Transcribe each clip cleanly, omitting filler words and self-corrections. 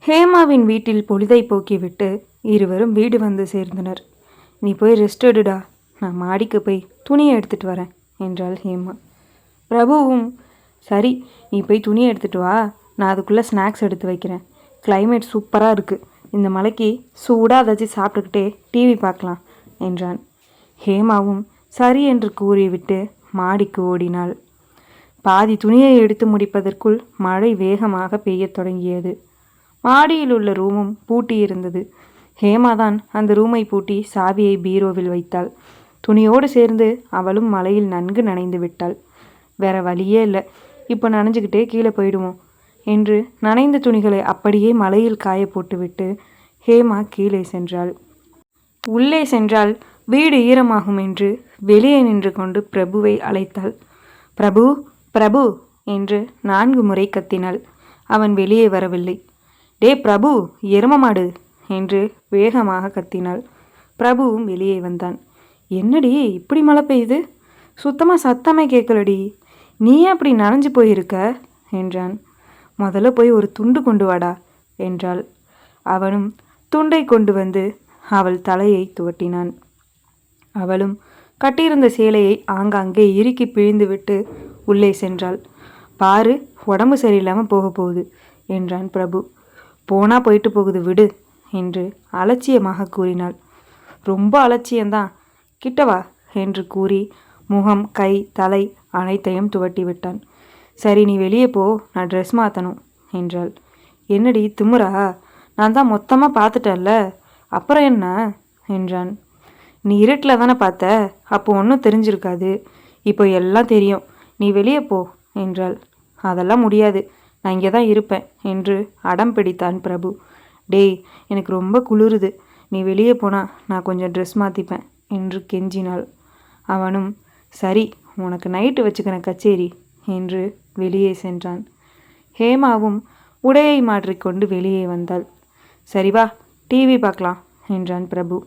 ஹேமாவின் வீட்டில் பொழுதை போக்கிவிட்டு இருவரும் வீடு வந்து சேர்ந்தனர். நீ போய் ரெஸ்ட் எடுடா, நான் மாடிக்கு போய் துணியை எடுத்துட்டு வரேன் என்றாள் ஹேமா. பிரபுவும் சரி, நீ போய் துணியை எடுத்துட்டு வா, நான் அதுக்குள்ளே ஸ்நாக்ஸ் எடுத்து வைக்கிறேன். கிளைமேட் சூப்பராக இருக்குது, இந்த மலைக்கு சூடாக ஏதாச்சும் சாப்பிட்டுக்கிட்டே டிவி பார்க்கலாம் என்றான். ஹேமாவும் சரி என்று கூறிவிட்டு மாடிக்கு ஓடினாள். பாதி துணியை எடுத்து முடிப்பதற்குள் மழை வேகமாக பெய்யத் தொடங்கியது. மாடியில் உள்ள ரூமும் பூட்டி இருந்தது. ஹேமாதான் அந்த ரூமை பூட்டி சாவியை பீரோவில் வைத்தாள். துணியோடு சேர்ந்து அவளும் மழையில் நன்கு நனைந்து விட்டாள். வேற வழியே இல்லை, இப்போ நனைஞ்சுக்கிட்டே கீழே போயிடுவோம் என்று நனைந்த துணிகளை அப்படியே மழையில் காய போட்டுவிட்டு ஹேமா கீழே சென்றாள். உள்ளே சென்றால் வீடு ஈரமாகும் என்று வெளியே நின்று கொண்டு பிரபுவை அழைத்தாள். பிரபு, பிரபு என்று 4 முறை கத்தினாள். அவன் வெளியே வரவில்லை. டே பிரபு, எரும மாடு என்று வேகமாக கத்தினாள். பிரபுவும் வெளியே வந்தான். என்னடி இப்படி மழை பெய்யுது, சுத்தமாக சத்தமே கேட்கலடி, நீ அப்படி நனைஞ்சு போயிருக்க என்றான். முதல்ல போய் ஒரு துண்டு கொண்டு வாடா என்றாள். அவனும் துண்டை கொண்டு வந்து அவள் தலையை துவட்டினான். அவளும் கட்டியிருந்த சேலையை ஆங்காங்கே இறுக்கி பிழிந்துவிட்டு உள்ளே சென்றாள். பாரு, உடம்பு சரியில்லாமல் போக போகுது என்றான் பிரபு. போனா போயிட்டு போகுது விடு என்று அலட்சியமாக கூறினாள். ரொம்ப அலட்சியம்தான், கிட்டவா என்று கூறி முகம், கை, தலை அனைத்தையும் துவட்டி விட்டான். சரி, நீ வெளியே போ, நான் ட்ரெஸ் மாற்றணும் என்றாள். என்னடி திமுறா, நான் தான் மொத்தமாக பார்த்துட்டேன்ல, அப்புறம் என்ன என்றான். நீ இருட்டில் தானே பார்த்த, அப்போ ஒன்றும் தெரிஞ்சிருக்காது, இப்போ எல்லாம் தெரியும், நீ வெளியே போ என்றாள். அதெல்லாம் முடியாது, நான் இங்கே தான் இருப்பேன் என்று அடம் பிடித்தான் பிரபு. டேய், எனக்கு ரொம்ப குளிருது, நீ வெளியே போனால் நான் கொஞ்சம் ட்ரெஸ் மாற்றிப்பேன் என்று கெஞ்சினாள். அவனும் சரி, உனக்கு நைட்டு வச்சுக்கிறேன் கச்சேரி என்று வெளியே சென்றான். ஹேமாவும் உடையை மாற்றிக்கொண்டு வெளியே வந்தாள். சரி வா, டிவி பார்க்கலாம் என்றான் பிரபு.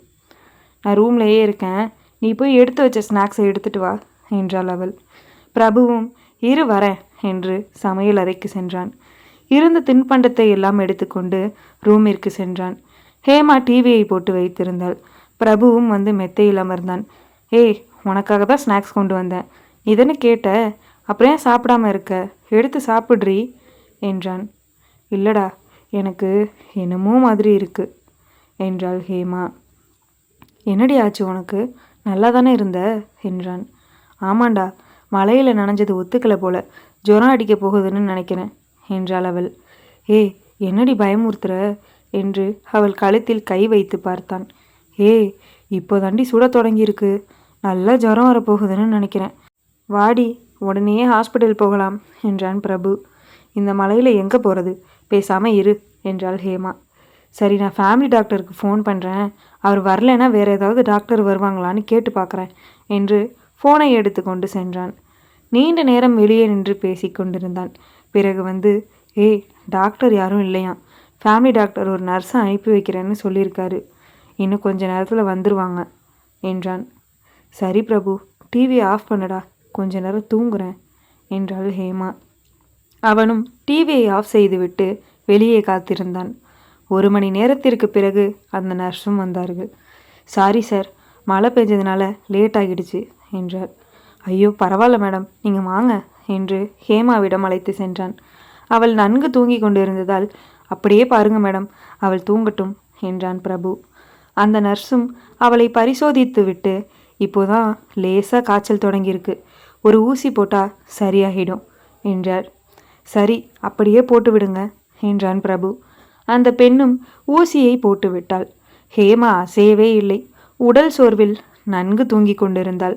நான் ரூம்லேயே இருக்கேன், நீ போய் எடுத்து வச்ச ஸ்நாக்ஸை எடுத்துட்டு வா என்றாள் அவள். பிரபுவும் இரு வரேன் என்று சமையல் அறைக்கு சென்றான். இருந்த தின்பண்டத்தை எல்லாம் எடுத்துக்கொண்டு ரூமிற்கு சென்றான். ஹேமா டிவியை போட்டு வைத்திருந்தாள். பிரபுவும் வந்து மெத்தையில் அமர்ந்தான். ஏய், உனக்காக தான் ஸ்நாக்ஸ் கொண்டு வந்தேன், இதன்னு கேட்ட, அப்புறம் ஏன் சாப்பிடாம இருக்க, எடுத்து சாப்பிட்றி என்றான். இல்லடா, எனக்கு என்னமோ மாதிரி இருக்கு என்றாள் ஹேமா. என்னடி ஆச்சு உனக்கு, நல்லா தானே இருந்த என்றான். ஆமாண்டா, மழையில் நனைஞ்சது ஒத்துக்கலை போல, ஜுரம் அடிக்க போகுதுன்னு நினைக்கிறேன் என்றாள் அவள். ஏய், என்னடி பயமுறுத்துற என்று அவள் கழுத்தில் கை வைத்து பார்த்தான். ஏய், இப்போ தாண்டி சுட தொடங்கியிருக்கு, நல்லா ஜுரம் வரப்போகுதுன்னு நினைக்கிறேன், வாடி உடனே ஹாஸ்பிட்டல் போகலாம் என்றான் பிரபு. இந்த மலையில் எங்கே போகிறது, பேசாமல் இரு என்றாள் ஹேமா. சரி, நான் ஃபேமிலி டாக்டருக்கு ஃபோன் பண்ணுறேன், அவர் வரலைன்னா வேறு ஏதாவது டாக்டர் வருவாங்களான்னு கேட்டு பார்க்குறேன் என்று ஃபோனை எடுத்து கொண்டு சென்றான். நீண்ட நேரம் வெளியே நின்று பேசி கொண்டிருந்தான். பிறகு வந்து, ஏய், டாக்டர் யாரும் இல்லையாம், ஃபேமிலி டாக்டர் ஒரு நர்ஸை அனுப்பி வைக்கிறேன்னு சொல்லியிருக்காரு, இன்னும் கொஞ்ச நேரத்தில் வந்துடுவாங்க என்றான். சரி பிரபு, டிவியை ஆஃப் பண்ணடா, கொஞ்ச நேரம் தூங்குறேன் என்றாள் ஹேமா. அவனும் டிவியை ஆஃப் செய்துவிட்டு வெளியே காத்திருந்தான். 1 மணி நேரத்திற்கு பிறகு அந்த நர்ஸும் வந்தார்கள். சாரி சார், மழை பெஞ்சதுனால லேட் ஆகிடுச்சு என்றார். ஐயோ பரவாயில்ல மேடம், நீங்கள் வாங்க என்று ஹேமாவிடம் அழைத்து சென்றான். அவள் நன்கு தூங்கி கொண்டிருந்ததால், அப்படியே பாருங்க மேடம், அவள் தூங்கட்டும் என்றான் பிரபு. அந்த நர்ஸும் அவளை பரிசோதித்து விட்டு, இப்போதான் லேசாக காய்ச்சல் தொடங்கியிருக்கு, ஒரு ஊசி போட்டால் சரியாகிடும் என்றார். சரி, அப்படியே போட்டு விடுங்க என்றான் பிரபு. அந்த பெண்ணும் ஊசியை போட்டு விட்டாள். ஹேமா அசையவே இல்லை. உடல் சோர்வில் நன்கு தூங்கி கொண்டிருந்தாள்.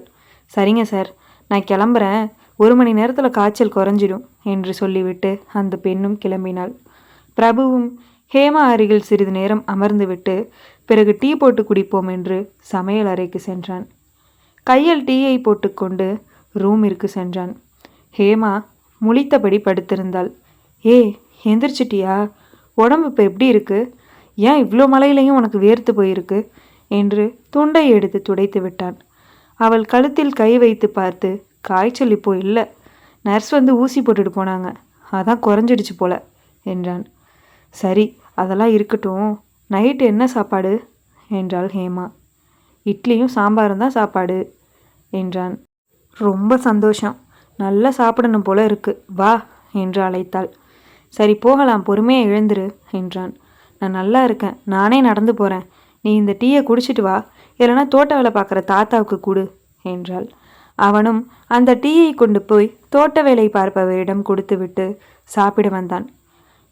சரிங்க சார், நான் கிளம்புறேன், 1 மணி நேரத்தில் காய்ச்சல் குறைஞ்சிடும் என்று சொல்லிவிட்டு அந்த பெண்ணும் கிளம்பினாள். பிரபுவும் ஹேமா அருகில் சிறிது நேரம் அமர்ந்துவிட்டு பிறகு டீ போட்டு குடிப்போம் என்று சமையல் அறைக்கு சென்றான். கையில் டீயை போட்டுக்கொண்டு ரூமிற்கு சென்றான். ஹேமா முழித்தபடி படுத்திருந்தாள். ஏய், எந்திரிச்சிட்டியா, உடம்பு இப்போ எப்படி இருக்கு, ஏன் இவ்வளோ மழையிலையும் உனக்கு வேர்த்து போயிருக்கு என்று துண்டை எடுத்து துடைத்து விட்டான். அவள் கழுத்தில் கை வைத்து பார்த்து, காய்ச்சல் இப்போ இல்லை, நர்ஸ் வந்து ஊசி போட்டுட்டு போனாங்க, அதான் குறைஞ்சிடுச்சு போல என்றான். சரி, அதெல்லாம் இருக்கட்டும், நைட்டு என்ன சாப்பாடு என்றாள் ஹேமா. இட்லியும் சாம்பாரும் தான் சாப்பாடு என்றான். ரொம்ப சந்தோஷம், நல்லா சாப்பிடணும் போல இருக்கு, வா என்று அழைத்தாள். சரி போகலாம், பொறுமையாக எழுந்துரு என்றான். நான் நல்லா இருக்கேன், நானே நடந்து போகிறேன், நீ இந்த டீயை குடிச்சிட்டு வா, இல்லைனா தோட்ட வேலை பார்க்குற தாத்தாவுக்கு கொடு என்றாள். அவனும் அந்த டீயை கொண்டு போய் தோட்ட வேலை பார்ப்பவரிடம் கொடுத்து விட்டு சாப்பிட வந்தான்.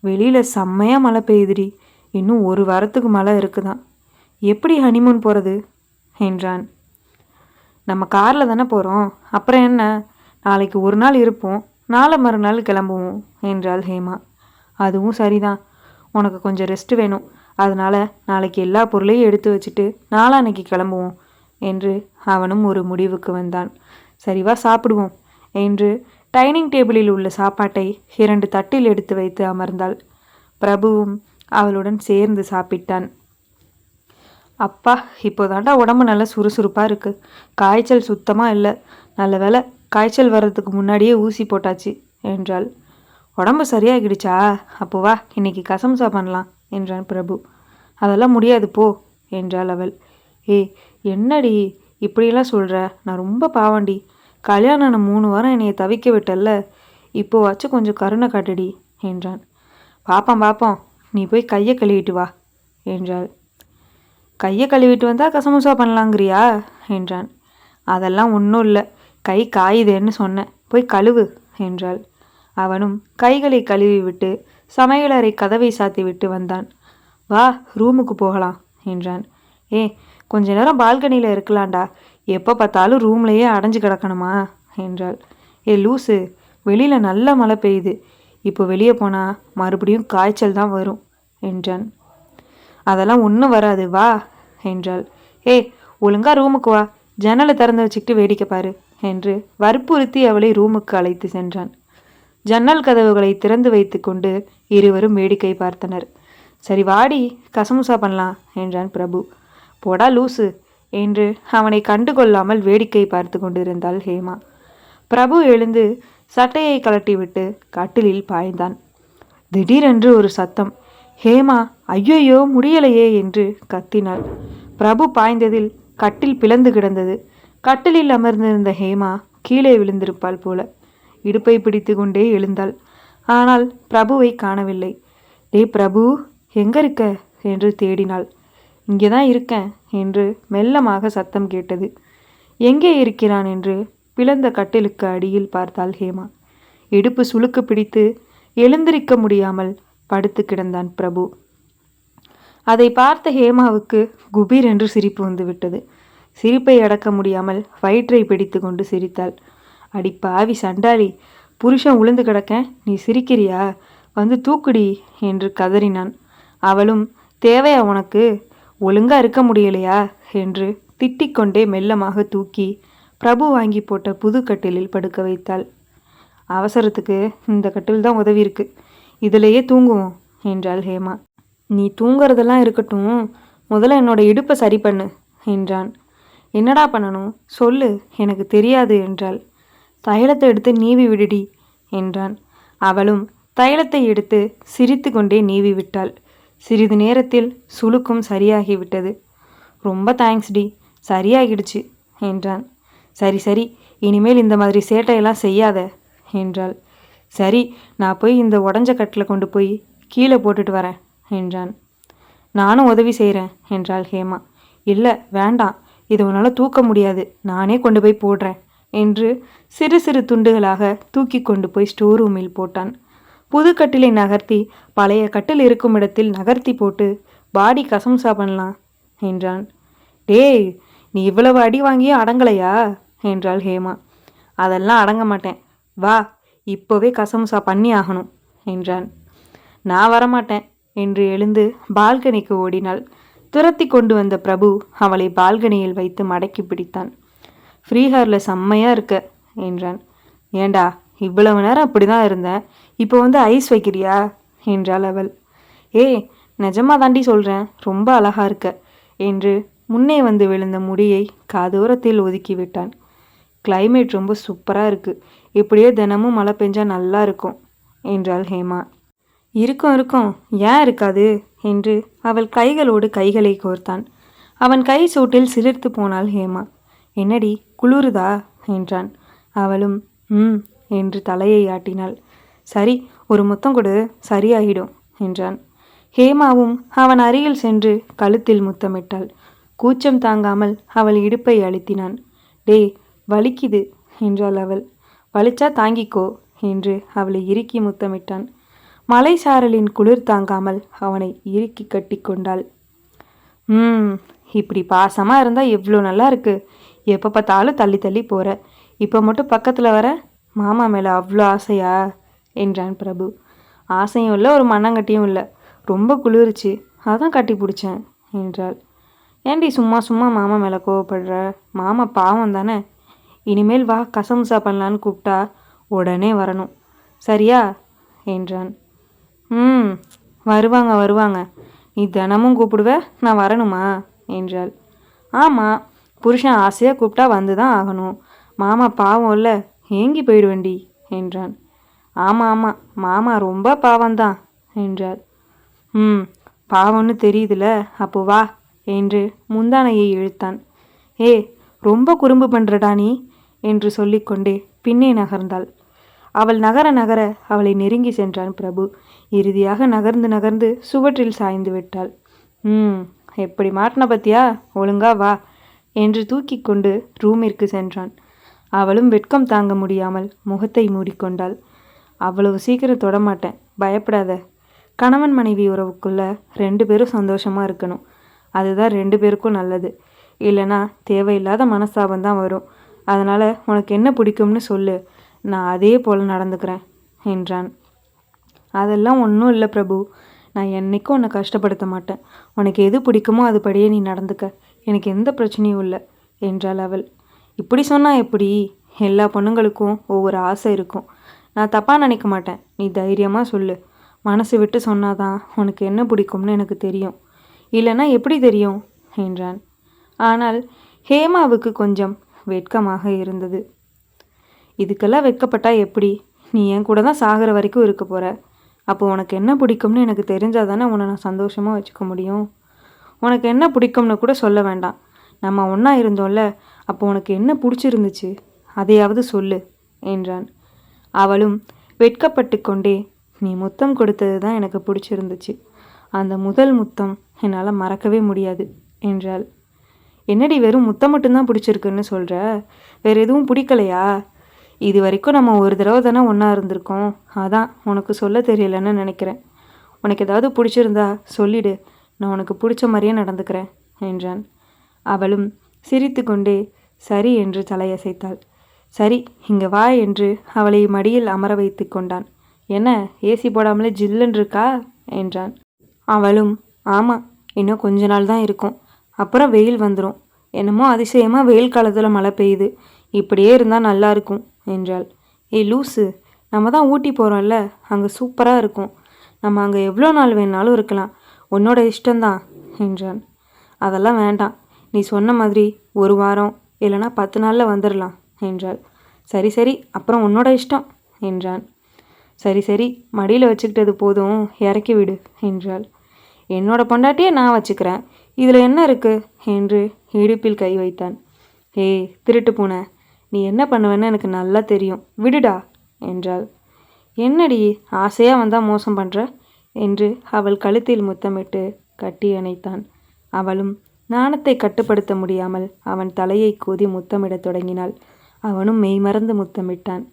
வெளியில் செம்மையாக மழை பெய்யுதுடி, இன்னும் 1 வாரத்துக்கு மழை இருக்குதான், எப்படி ஹனிமூன் போகிறது என்றான். நம்ம காரில் தானே போகிறோம், அப்புறம் என்ன, நாளைக்கு ஒரு நாள் இருப்போம், நாளை மறுநாள் கிளம்புவோம் என்றாள் ஹேமா. அதுவும் சரிதான், உனக்கு கொஞ்சம் ரெஸ்ட் வேணும், அதனால் நாளைக்கு எல்லா பொருளையும் எடுத்து வச்சுட்டு நாளான்னைக்கு கிளம்புவோம் என்று அவனும் ஒரு முடிவுக்கு வந்தான். சரிவா சாப்பிடுவோம் என்று டைனிங் டேபிளில் உள்ள சாப்பாட்டை 2 தட்டில் எடுத்து வைத்து அமர்ந்தாள். பிரபுவும் அவளுடன் சேர்ந்து சாப்பிட்டான். அப்பா, இப்போதாண்டா உடம்பு நல்லா சுறுசுறுப்பாக இருக்குது, காய்ச்சல் சுத்தமாக இல்லை, நல்ல வேலை காய்ச்சல் வர்றதுக்கு முன்னாடியே ஊசி போட்டாச்சு என்றாள். உடம்பு சரியாகிடுச்சா, அப்போ வா இன்னைக்கு கசம்சா பண்ணலாம் என்றான் பிரபு. அதெல்லாம் முடியாது போ என்றாள் அவள். ஏய் என்னடி இப்படியெல்லாம் சொல்கிற, நான் ரொம்ப பாவண்டி, கல்யாணம் 3 வாரம் என்னையை தவிக்க விட்டல்ல, இப்போ வச்சு கொஞ்சம் கருணை காட்டுடி என்றான். பாப்போம், நீ போய் கையை கழுவிட்டு வா என்றாள். கையை கழுவிட்டு வந்தால் கசமுசா பண்ணலாங்கிறியா என்றான். அதெல்லாம் ஒன்றும் இல்லை, கை காயுதேன்னு சொன்னேன், போய் கழுவு என்றாள். அவனும் கைகளை கழுவி விட்டு சமையலறை கதவை சாத்தி விட்டு வந்தான். வா ரூமுக்கு போகலாம் என்றான். கொஞ்ச நேரம் பால்கனியில் இருக்கலாம்டா, எப்போ பார்த்தாலும் ரூம்லையே அடைஞ்சு கிடக்கணுமா என்றாள். லூசு, வெளியில் நல்ல மழை பெய்யுது, இப்போ வெளியே போனால் மறுபடியும் காய்ச்சல் தான் வரும் என்றான். அதெல்லாம் ஒன்றும் வராது வா என்றாள். ஒழுங்கா ரூமுக்கு வா, ஜன்னலை திறந்து வச்சுக்கிட்டு வேடிக்கை பாரு என்று வற்புறுத்தி அவளை ரூமுக்கு அழைத்து சென்றான். ஜன்னல் கதவுகளை திறந்து வைத்து கொண்டு இருவரும் வேடிக்கை பார்த்தனர். சரி வாடி கசமுசா பண்ணலாம் என்றான் பிரபு. போடா லூசு என்று அவனை கண்டுகொள்ளாமல் வேடிக்கை பார்த்து கொண்டிருந்தாள் ஹேமா. பிரபு எழுந்து சட்டையை கலட்டிவிட்டு கட்டிலில் பாய்ந்தான். திடீரென்று ஒரு சத்தம். ஹேமா ஐயோயோ முடியலையே என்று கத்தினாள். பிரபு பாய்ந்ததில் கட்டில் பிளந்து கிடந்தது. கட்டிலில் அமர்ந்திருந்த ஹேமா கீழே விழுந்திருப்பாள் போல. இடுப்பை பிடித்து கொண்டே எழுந்தாள். ஆனால் பிரபுவை காணவில்லை. பிரபு எங்க இருக்க என்று தேடினாள். இங்கே தான் இருக்கேன் என்று மெல்லமாக சத்தம் கேட்டது. எங்கே இருக்கிறான் என்று பிளந்த கட்டிலுக்கு அடியில் பார்த்தாள் ஹேமா. இடுப்பு சுளுக்கு பிடித்து எழுந்திருக்க முடியாமல் படுத்து கிடந்தான் பிரபு. அதை பார்த்த ஹேமாவுக்கு குபீர் என்று சிரிப்பு வந்துவிட்டது. சிரிப்பை அடக்க முடியாமல் வயிற்றை பிடித்து கொண்டு சிரித்தாள். அடி பாவி சண்டாளி, புருஷன் உளுந்து கிடக்க நீ சிரிக்கிறியா, வந்து தூக்குடி என்று கதறினான். அவளும் தேவையா உனக்கு, ஒழுங்கா இருக்க முடியலையா என்று திட்டிக்கொண்டே மெல்லமாக தூக்கி பிரபு வாங்கி போட்ட புது கட்டிலில் படுக்க வைத்தாள். அவசரத்துக்கு இந்த கட்டில் தான் உதவி இருக்கு, இதிலேயே தூங்குவோம் என்றாள் ஹேமா. நீ தூங்குறதெல்லாம் இருக்கட்டும், முதல்ல என்னோட இடுப்பை சரி பண்ணு என்றான். என்னடா பண்ணணும் சொல்லு, எனக்கு தெரியாது என்றாள். தைலத்தை எடுத்து நீவி விடுடி என்றான். அவளும் தைலத்தை எடுத்து சிரித்து கொண்டே நீவி விட்டாள். சிறிது நேரத்தில் சுளுக்கும் சரியாகிவிட்டது. ரொம்ப தேங்க்ஸ் டி, சரியாகிடுச்சு என்றான். சரி இனிமேல் இந்த மாதிரி சேட்டையெல்லாம் செய்யாத என்றாள். சரி நான் போய் இந்த உடஞ்ச கட்டில் கொண்டு போய் கீழே போட்டுட்டு வரேன் என்றான். நானும் உதவி செய்கிறேன் என்றாள் ஹேமா. இல்லை வேண்டாம், இதை உன்னால் தூக்க முடியாது, நானே கொண்டு போய் போடுறேன் என்று சிறு சிறு துண்டுகளாக தூக்கி கொண்டு போய் ஸ்டோர் ரூமில் போட்டான். புது கட்டிலை நகர்த்தி பழைய கட்டில் இருக்கும் இடத்தில் நகர்த்தி போட்டு பாடி கசம்சா பண்ணலாம் என்றான். டேய் நீ இவ்வளவு அடி வாங்கியும் அடங்கலையா என்றாள் ஹேமா. அதெல்லாம் அடங்க மாட்டேன், வா இப்போவே கசம்சா பண்ணி ஆகணும் என்றான். நான் வரமாட்டேன் என்று எழுந்து பால்கனிக்கு ஓடினாள். துரத்தி கொண்டு வந்த பிரபு அவளை பால்கனியில் வைத்து மடக்கி பிடித்தான். ஃப்ரீஹாரில் செம்மையாக இருக்க என்றான். ஏண்டா இவ்வளவு நேரம் அப்படி தான் இருந்தேன், இப்போ வந்து ஐஸ் வைக்கிறியா என்றாள் அவள். நிஜமாக தாண்டி சொல்கிறேன், ரொம்ப அழகா இருக்க என்று முன்னே வந்து விழுந்த முடியை காதோரத்தில் ஒதுக்கி விட்டான். கிளைமேட் ரொம்ப சூப்பராக இருக்குது, இப்படியே தினமும் மழை பெஞ்சா நல்லா இருக்கும் என்றாள் ஹேமா. இருக்கும் இருக்கும், ஏன் இருக்காது என்று அவள் கைகளோடு கைகளை கோர்த்தான். அவன் கை சூட்டில் சிலிர்த்து போனாள் ஹேமா. என்னடி குளிருதா என்றான். அவளும் ம் என்று தலையை ஆட்டினாள். சரி, ஒரு முத்தம் கொடு, சரியாயிடும் என்றான். ஹேமாவும் அவன் அருகில் சென்று கழுத்தில் முத்தமிட்டாள். கூச்சம் தாங்காமல் அவள் இடுப்பை அழுத்தினான். டே, வலிக்குது என்றாள் அவள். வலிச்சா தாங்கிக்கோ என்று அவளை இறுக்கி முத்தமிட்டான். மலை சாரலின் குளிர் தாங்காமல் அவனை இறுக்கி கட்டி கொண்டாள். இப்படி பாசமாக இருந்தால் எவ்வளோ நல்லா இருக்கு. எப்போ பார்த்தாலும் தள்ளி தள்ளி போகிற, இப்போ மட்டும் பக்கத்தில் வர. மாமா மேலே அவ்வளோ ஆசையா என்றான் பிரபு. ஆசையும் இல்லை, ஒரு மண்ணங்கட்டியும் இல்லை, ரொம்ப குளிர்ச்சி, அதான் கட்டி பிடிச்சேன் என்றாள். ஏண்டி சும்மா சும்மா மாமா மேலே கோவப்படுற? மாமா பாவம் தானே. இனிமேல் வா கசமுசா பண்ணலான்னு கூப்பிட்டா உடனே வரணும், சரியா என்றான். வருவாங்க வருவாங்க, நீ தினமும் கூப்பிடுவ, நான் வரணுமா என்றாள். ஆமாம், புருஷன் ஆசையாக கூப்பிட்டா வந்து தான் ஆகணும். மாமா பாவம் இல்லை, ஏங்கி போயிடுவேண்டி என்றான். ஆமாம் ஆமாம், மாமா ரொம்ப பாவம்தான் என்றாள். பாவம்னு தெரியுதுல, அப்போ வா என்று முந்தானையை இழுத்தான். ஏ, ரொம்ப குறும்பு பண்ணுறடா நீ என்று சொல்லிக்கொண்டே பின்னே நகர்ந்தாள். அவள் நகர நகர அவளை நெருங்கி சென்றான் பிரபு. இறுதியாக நகர்ந்து நகர்ந்து சுவற்றில் சாய்ந்து விட்டாள். எப்படி மாட்டின பத்தியா, ஒழுங்கா வா என்று தூக்கி கொண்டு ரூமிற்கு சென்றான். அவளும் வெட்கம் தாங்க முடியாமல் முகத்தை மூடிக்கொண்டாள். அவ்வளவு சீக்கிரம் தொடமாட்டேன், பயப்படாத. கணவன் மனைவி உறவுக்குள்ள 2 பேரும் சந்தோஷமாக இருக்கணும், அதுதான் 2 பேருக்கும் நல்லது. இல்லைனா தேவையில்லாத மனஸ்தாபந்தான் வரும். அதனால் உனக்கு என்ன பிடிக்கும்னு சொல்லு, நான் அதே போல் நடந்துக்கிறேன் என்றான். அதெல்லாம் ஒன்றும் இல்லை பிரபு, நான் என்றைக்கும் உன்னை கஷ்டப்படுத்த மாட்டேன். உனக்கு எது பிடிக்குமோ அதுபடியே நீ நடந்துக்க, எனக்கு எந்த பிரச்சனையும் இல்லை என்றாள் அவள். இப்படி சொன்னால் எப்படி? எல்லா பொண்ணுங்களுக்கும் ஒவ்வொரு ஆசை இருக்கும். நான் தப்பாக நினைக்க மாட்டேன், நீ தைரியமாக சொல்லு. மனசு விட்டு சொன்னாதான் உனக்கு என்ன பிடிக்கும்னு எனக்கு தெரியும், இல்லைன்னா எப்படி தெரியும் என்றான். ஆனால் ஹேமாவுக்கு கொஞ்சம் வெட்கமாக இருந்தது. இதுக்கெல்லாம் வெட்கப்பட்டா எப்படி? நீ என் கூட தான் சாகிற வரைக்கும் இருக்க போகிற. அப்போ உனக்கு என்ன பிடிக்கும்னு எனக்கு தெரிஞ்சால் தானே உன்னை நான் சந்தோஷமாக வச்சுக்க முடியும். உனக்கு என்ன பிடிக்கும்னு கூட சொல்ல வேண்டாம், நம்ம ஒன்றா இருந்தோம்ல, அப்போ உனக்கு என்ன பிடிச்சிருந்துச்சு அதையாவது சொல்லு என்றான். அவளும் வெட்கப்பட்டு கொண்டே, நீ முத்தம் கொடுத்தது தான் எனக்கு பிடிச்சிருந்துச்சு, அந்த முதல் முத்தம் என்னால் மறக்கவே முடியாது என்றாள். என்னடி வெறும் முத்தம் மட்டும்தான் பிடிச்சிருக்குன்னு சொல்கிற? வேறு எதுவும் பிடிக்கலையா? இது வரைக்கும் நம்ம ஒரு தடவை தானே ஒன்றா இருந்திருக்கோம், அதான் உனக்கு சொல்ல தெரியலன்னு நினைக்கிறேன். உனக்கு ஏதாவது பிடிச்சிருந்தா சொல்லிடு, நான் உனக்கு பிடிச்ச மாதிரியே நடந்துக்கிறேன் என்றான். அவளும் சிரித்து கொண்டே சரி என்று தலையசைத்தாள். சரி, இங்கே வா என்று அவளை மடியில் அமர வைத்து கொண்டான். என்ன, ஏசி போடாமலே ஜில்லுன்னு இருக்கா என்றான். அவளும் ஆமாம், இன்னும் கொஞ்ச நாள் தான் இருக்கும், அப்புறம் வெயில் வந்துடும். என்னமோ அதிசயமாக வெயில் காலத்தில் மழை பெய்யுது, இப்படியே இருந்தால் நல்லா இருக்கும் என்றாள். ஏய் லூஸு, நம்ம தான் ஊட்டி போகிறோம்ல, அங்கே சூப்பராக இருக்கும், நம்ம அங்கே எவ்வளோ நாள் வேணாலும் இருக்கலாம், உன்னோட இஷ்டம்தான் என்றான். அதெல்லாம் வேண்டாம், நீ சொன்ன மாதிரி 1 வாரம் இல்லைனா 10 நாளில் வந்துடலாம் என்றாள். சரி சரி, அப்புறம் உன்னோட இஷ்டம் என்றான். சரி சரி, மடியில் வச்சுக்கிட்டது போதும், இறக்கி விடு என்றாள். என்னோட பொண்டாட்டியே நான் வச்சுக்கிறேன், இதில் என்ன இருக்கு என்று இடுப்பில் கை வைத்தான். ஏய் திருட்டு பூனை, நீ என்ன பண்ணுவேன்னு எனக்கு நல்லா தெரியும், விடுடா என்றாள். என்னடி ஆசையாக வந்தால் மோசம் பண்ணுற என்று அவள் கழுத்தில் முத்தமிட்டு கட்டி அணைத்தான். அவளும் நாணத்தை கட்டுப்படுத்த முடியாமல் அவன் தலையை கோதி முத்தமிடத் தொடங்கினாள். அவனும் மெய்மறந்து முத்தமிட்டான்.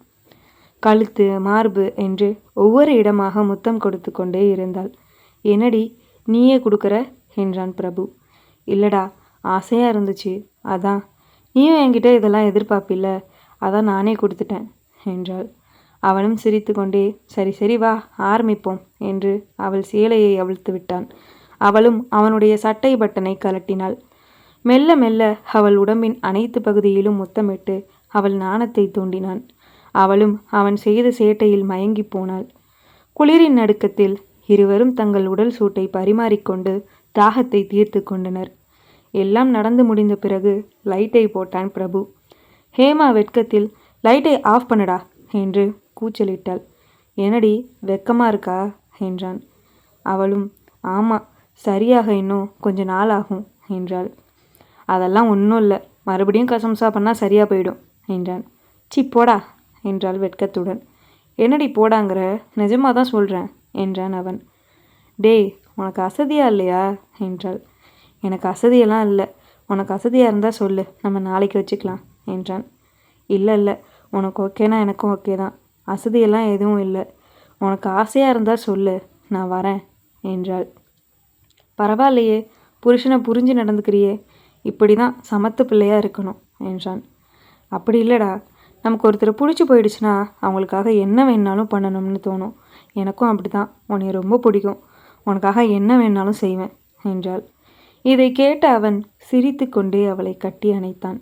கழுத்து, மார்பு என்று ஒவ்வொரு இடமாக முத்தம் கொடுத்து கொண்டே இருந்தாள். என்னடி நீயே கொடுக்குற என்றான் பிரபு. இல்லடா, ஆசையாக இருந்துச்சு, அதான். நீயும் என்கிட்ட இதெல்லாம் எதிர்பார்ப்பில்ல, அதான் நானே கொடுத்துட்டேன் என்றாள். அவனும் சிரித்து கொண்டே சரி சரி வா ஆரம்பிப்போம் என்று அவள் சேலையை அவிழ்த்து விட்டான். அவளும் அவனுடைய சட்டை பட்டனை கலட்டினாள். மெல்ல மெல்ல அவள் உடம்பின் அனைத்து பகுதியிலும் முத்தமிட்டு அவள் நாணத்தை தூண்டினான். அவளும் அவன் செய்த சேட்டையில் மயங்கி போனாள். குளிரின் நடுக்கத்தில் இருவரும் தங்கள் உடல் சூட்டை பரிமாறிக்கொண்டு தாகத்தை தீர்த்து கொண்டனர். எல்லாம் நடந்து முடிந்த பிறகு லைட்டை போட்டான் பிரபு. ஹேமா வெட்கத்தில் லைட்டை ஆஃப் பண்ணடா என்று கூச்சலிட்டாள். என்னடி வெக்கமாக இருக்கா என்றான். அவளும் ஆமாம், சரியாக இன்னும் கொஞ்ச நாள் ஆகும் என்றாள். அதெல்லாம் ஒன்றும் இல்லை, மறுபடியும் கசம்சா பண்ணால் சரியாக போயிடும் என்றான். சி போடா என்றாள் வெட்கத்துடன். என்னடி போடாங்கிற, நிஜமாக தான் சொல்கிறேன் என்றான் அவன். டேய், உனக்கு அசதியா இல்லையா என்றாள். எனக்கு அசதியெல்லாம் இல்லை, உனக்கு அசதியாக இருந்தால் சொல்லு, நம்ம நாளைக்கு வச்சுக்கலாம் என்றான். இல்லை இல்லை, உனக்கு ஓகேனா எனக்கும் ஓகே தான், அசதியெல்லாம் எதுவும் இல்லை, உனக்கு ஆசையாக இருந்தால் சொல்லு, நான் வரேன் என்றாள். பரவாயில்லையே, புருஷனை புரிஞ்சு நடந்துக்கிறியே, இப்படி தான் சமத்து பிள்ளையாக இருக்கணும் என்றான். அப்படி இல்லைடா, நமக்கு ஒருத்தரை பிடிச்சி போயிடுச்சுன்னா அவங்களுக்காக என்ன வேணாலும் பண்ணணும்னு தோணும். எனக்கும் அப்படி தான், உன்னை ரொம்ப பிடிக்கும், உனக்காக என்ன வேணாலும் செய்வேன் என்றாள். இதை கேட்ட அவன் சிரித்து கொண்டே அவளை கட்டி அணைத்தான்.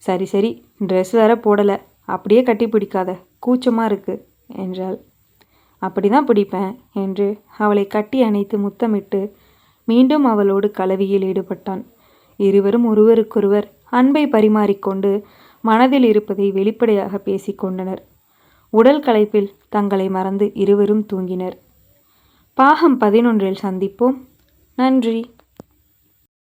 சரி சரி, ட்ரெஸ் வேற போடலை, அப்படியே கட்டி பிடிக்காத, கூச்சமாக இருக்கு என்றாள். அப்படி தான் பிடிப்பேன் என்று அவளை கட்டி அணைத்து முத்தமிட்டு மீண்டும் அவளோடு கலவியில் ஈடுபட்டான். இருவரும் ஒருவருக்கொருவர் அன்பை பரிமாறிக்கொண்டு மனதில் இருப்பதை வெளிப்படையாக பேசிக்கொண்டனர். உடல் களைப்பில் தங்களை மறந்து இருவரும் தூங்கினர். பாகம் 11 சந்திப்போம். நன்றி.